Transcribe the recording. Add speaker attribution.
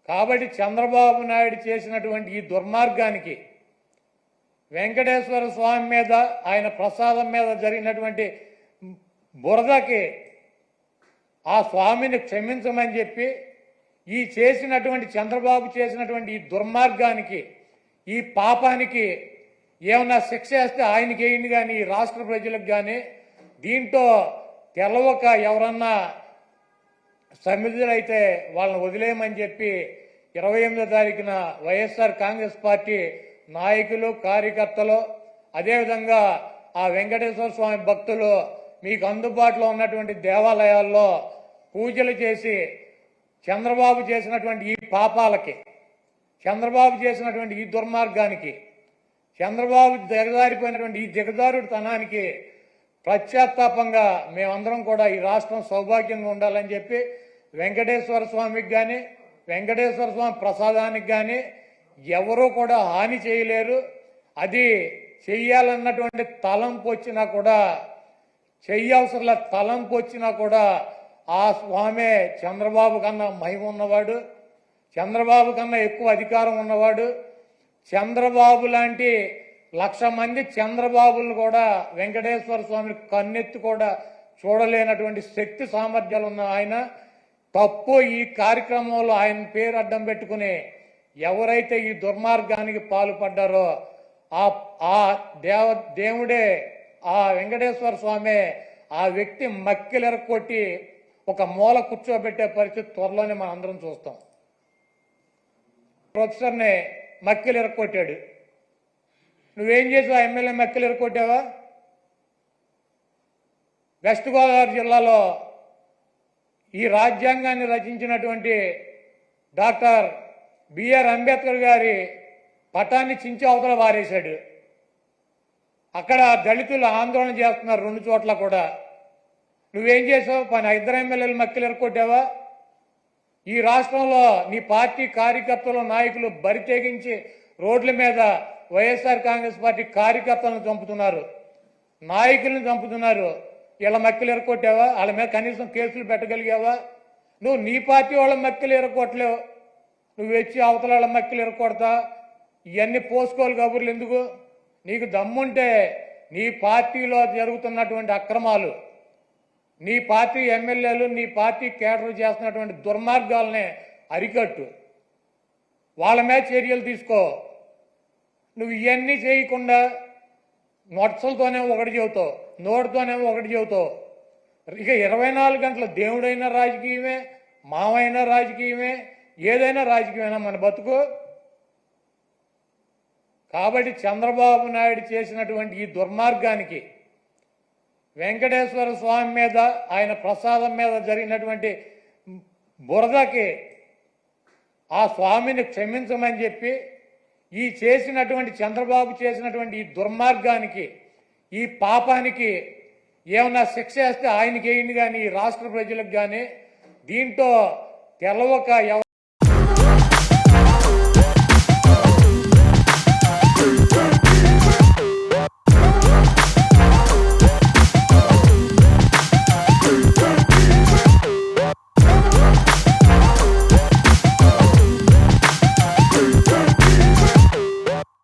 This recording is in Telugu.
Speaker 1: కాబట్టి చంద్రబాబు నాయుడు చేసినటువంటి ఈ దుర్మార్గానికి వెంకటేశ్వర స్వామి మీద ఆయన ప్రసాదం మీద జరిగినటువంటి బురదకి ఆ స్వామిని క్షమించమని చెప్పి ఈ చేసినటువంటి చంద్రబాబు చేసినటువంటి ఈ దుర్మార్గానికి ఈ పాపానికి ఏమన్నా శిక్ష వేస్తే ఆయనకి వేయండి కానీ ఈ రాష్ట్ర ప్రజలకు కానీ దీంట్లో తెలవక ఎవరన్నా సమిధులైతే వాళ్ళని వదిలేయమని చెప్పి 28వ తారీఖున వైఎస్ఆర్ కాంగ్రెస్ పార్టీ నాయకులు కార్యకర్తలు అదేవిధంగా ఆ వెంకటేశ్వర స్వామి భక్తులు మీకు అందుబాటులో ఉన్నటువంటి దేవాలయాల్లో పూజలు చేసి చంద్రబాబు చేసినటువంటి ఈ పాపాలకి చంద్రబాబు చేసినటువంటి ఈ దుర్మార్గానికి చంద్రబాబు దిగజారిపోయినటువంటి ఈ దిగజారుడుతనానికి పశ్చాత్తాపంగా మేమందరం కూడా ఈ రాష్ట్రం సౌభాగ్యంగా ఉండాలని చెప్పి వెంకటేశ్వర స్వామికి కానీ వెంకటేశ్వర స్వామి ప్రసాదానికి కానీ ఎవరూ కూడా హాని చేయలేరు. అది చెయ్యాలన్నటువంటి తలంపు వచ్చినా కూడా చెయ్యవసరంలా తలంపు వచ్చినా కూడా ఆ స్వామే చంద్రబాబు కన్నా మహిమ ఉన్నవాడు, చంద్రబాబు కన్నా ఎక్కువ అధికారం ఉన్నవాడు. చంద్రబాబు లాంటి 1,00,000 మంది చంద్రబాబులను కూడా వెంకటేశ్వర స్వామిని కన్నెత్తి కూడా చూడలేనటువంటి శక్తి సామర్థ్యాలు ఉన్న ఆయన తప్పు ఈ కార్యక్రమంలో ఆయన పేరు అడ్డం పెట్టుకుని ఎవరైతే ఈ దుర్మార్గానికి పాల్పడ్డారో ఆ దేవుడే ఆ వెంకటేశ్వర స్వామి ఆ వ్యక్తి మక్కిలెరకొట్టి ఒక మూల కూర్చోబెట్టే పరిస్థితి త్వరలోనే మనం అందరం చూస్తాం. ప్రొఫెసర్ని మక్కిలెరకొట్టాడు. నువ్వేం చేసావు? ఎమ్మెల్యే మక్కిలెరకొట్టావా? వెస్ట్ గోదావరి జిల్లాలో ఈ రాజ్యాంగాన్ని రచించినటువంటి డాక్టర్ బిఆర్ అంబేద్కర్ గారి పటాన్ని చించి అవతల వారేశాడు. అక్కడ దళితులు ఆందోళన చేస్తున్నారు 2 చోట్ల కూడా. నువ్వేం చేసావు? 2 ఎమ్మెల్యేలు మక్కిలు ఎరకొట్టావా? ఈ రాష్ట్రంలో నీ పార్టీ కార్యకర్తలు నాయకులు బరి తెగించి రోడ్ల మీద వైఎస్ఆర్ కాంగ్రెస్ పార్టీ కార్యకర్తలను చంపుతున్నారు, నాయకులను చంపుతున్నారు. వీళ్ళ మక్కిలు ఎరకొట్టావా? వాళ్ళ మీద కనీసం కేసులు పెట్టగలిగావా? నువ్వు నీ పార్టీ వాళ్ళ మక్కిలు ఎరకొట్టలేవు, నువ్వు వచ్చి అవతల వాళ్ళ మక్కిలు ఎరకొడతా ఇవన్నీ పోసుకోవాలి కబుర్లు ఎందుకు? నీకు దమ్ముంటే నీ పార్టీలో జరుగుతున్నటువంటి అక్రమాలు, నీ పార్టీ ఎమ్మెల్యేలు నీ పార్టీ కేడర్ చేస్తున్నటువంటి దుర్మార్గాలనే అరికట్టు, వాళ్ళ మీద చర్యలు తీసుకో. నువ్వు ఇవన్నీ చేయకుండా నొట్సలతోనే ఒకటి చెబుతావు, నోటితోనేమో ఒకటి చెబుతావు. ఇక 24 గంటల దేవుడైనా రాజకీయమే, మావైనా రాజకీయమే, ఏదైనా రాజకీయమైనా మన బతుకు. కాబట్టి చంద్రబాబు నాయుడు చేసినటువంటి ఈ దుర్మార్గానికి వెంకటేశ్వర స్వామి మీద ఆయన ప్రసాదం మీద జరిగినటువంటి బురదకి ఆ స్వామిని క్షమించమని చెప్పి ఈ చేసినటువంటి చంద్రబాబు చేసినటువంటి ఈ దుర్మార్గానికి ఈ పాపానికి ఏమన్నా శిక్ష వేస్తే ఆయనకి వేయండి కానీ ఈ రాష్ట్ర ప్రజలకు కానీ దీంట్లో తెలవక